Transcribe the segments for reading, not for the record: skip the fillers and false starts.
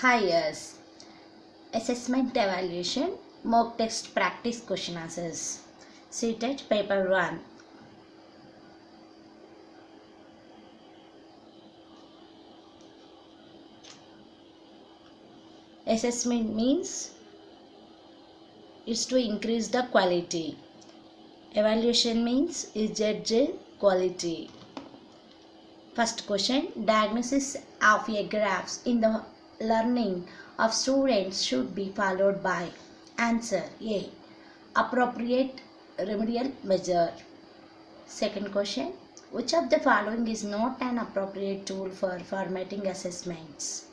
Hi, yes. Assessment evaluation, mock test practice question answers. CTET paper 1. Assessment means is to increase the quality. Evaluation means is judge quality. First question, diagnosis of a graphs in the learning of students should be followed by answer A. Appropriate remedial measure. Second question, which of the following is not an appropriate tool for formatting assessments?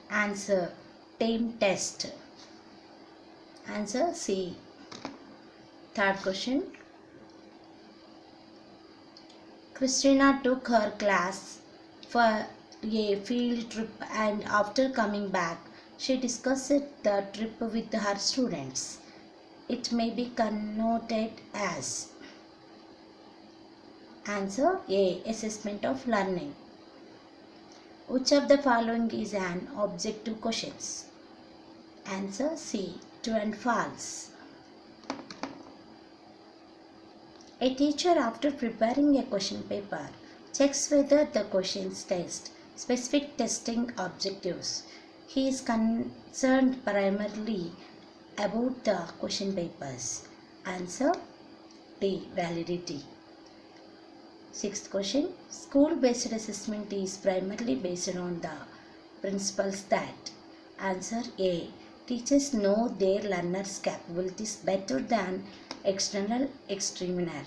Answer, team test. Answer C. Third question, Christina took her class for a field trip and after coming back, she discussed the trip with her students. It may be connoted as Answer A. Assessment of learning. Which of the following is an objective questions? Answer C. True and false. A teacher, after preparing a question paper, checks whether the questions test specific testing objectives. He is concerned primarily about the question papers. Answer D. Validity. Sixth question, school-based assessment is primarily based on the principles that Answer A. Teachers know their learners' capabilities better than external examiner.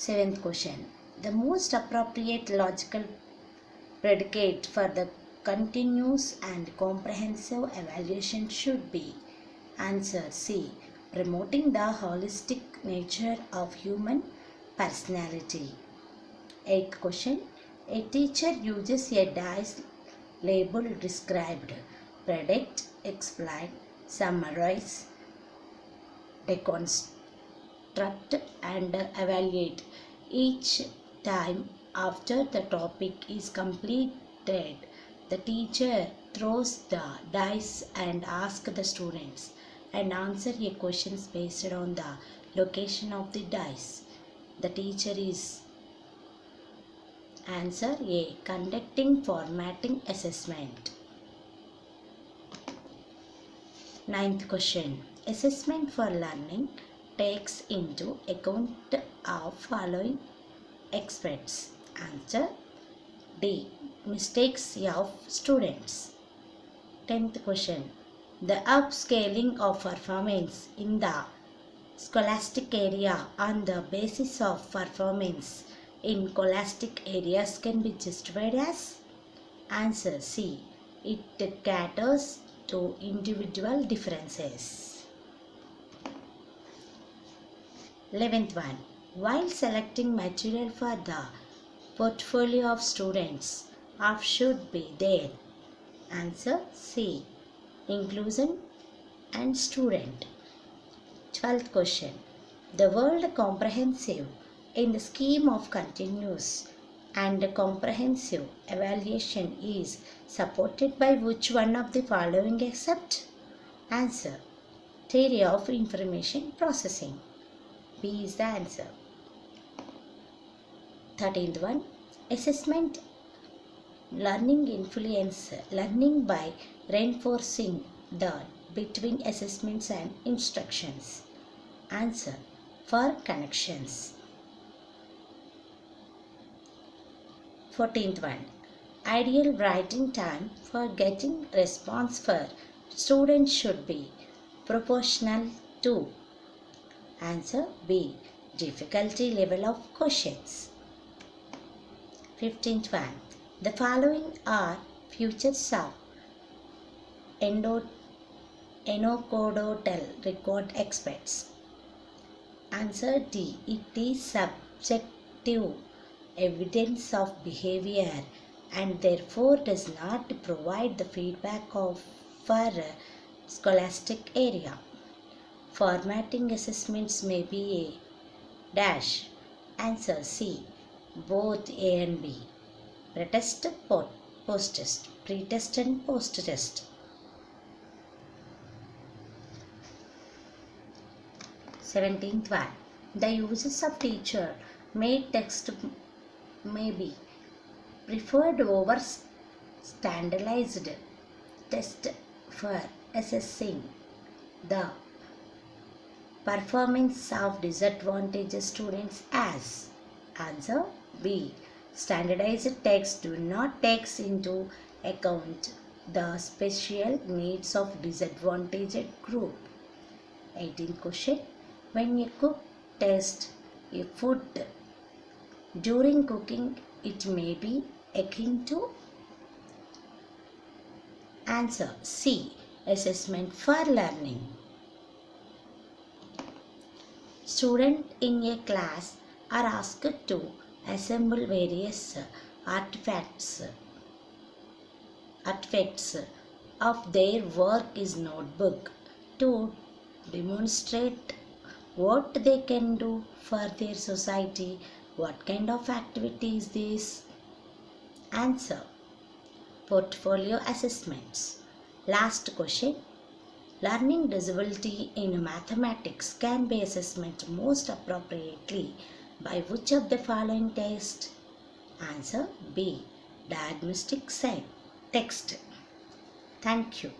Seventh question, the most appropriate logical predicate for the continuous and comprehensive evaluation should be Answer C. Promoting the holistic nature of human personality. Eighth question, a teacher uses a dice label described, predict, explain, summarize, deconstruct and evaluate each time after the topic is completed. The teacher throws the dice and asks the students and answer a questions based on the location of the dice. The teacher is Answer A. Conducting formatting assessment. Ninth question. Assessment for learning takes into account of following aspects. Answer D. Mistakes of students. 10th question. The upscaling of performance in the scholastic area on the basis of performance in scholastic areas can be justified as Answer C. It caters to individual differences. 11th one. While selecting material for the portfolio of students, of should be there. Answer C. Inclusion and student. 12th question. The word comprehensive in the scheme of continuous and comprehensive evaluation is supported by which one of the following except? Answer. Theory of information processing. B is the answer. 13th one. Assessment learning influence learning by reinforcing the between assessments and instructions. Answer. For connections. 14th one. Ideal writing time for getting response for students should be proportional to Answer B. Difficulty level of questions. 15th one. The following are features of anecdotal record experts. Answer D. It is subjective evidence of behavior and therefore does not provide the feedback of for scholastic area. Formatting assessments may be a dash. Answer C. Both A and B. Pretest, post-test. Pretest and post-test. 17th one. The uses of teacher made text may be preferred over standardized test for assessing the performance of disadvantaged students as. Answer B. Standardized texts do not take into account the special needs of disadvantaged group. 18th question. When a cook tests a food during cooking, it may be akin to. Answer C. Assessment for learning. Students in a class are asked to assemble various artifacts of their work is notebook to demonstrate what they can do for their society. What kind of activity is this? Answer portfolio assessments. Last question. Learning disability in mathematics can be assessed most appropriately by which of the following tests? Answer B. Diagnostic text. Thank you.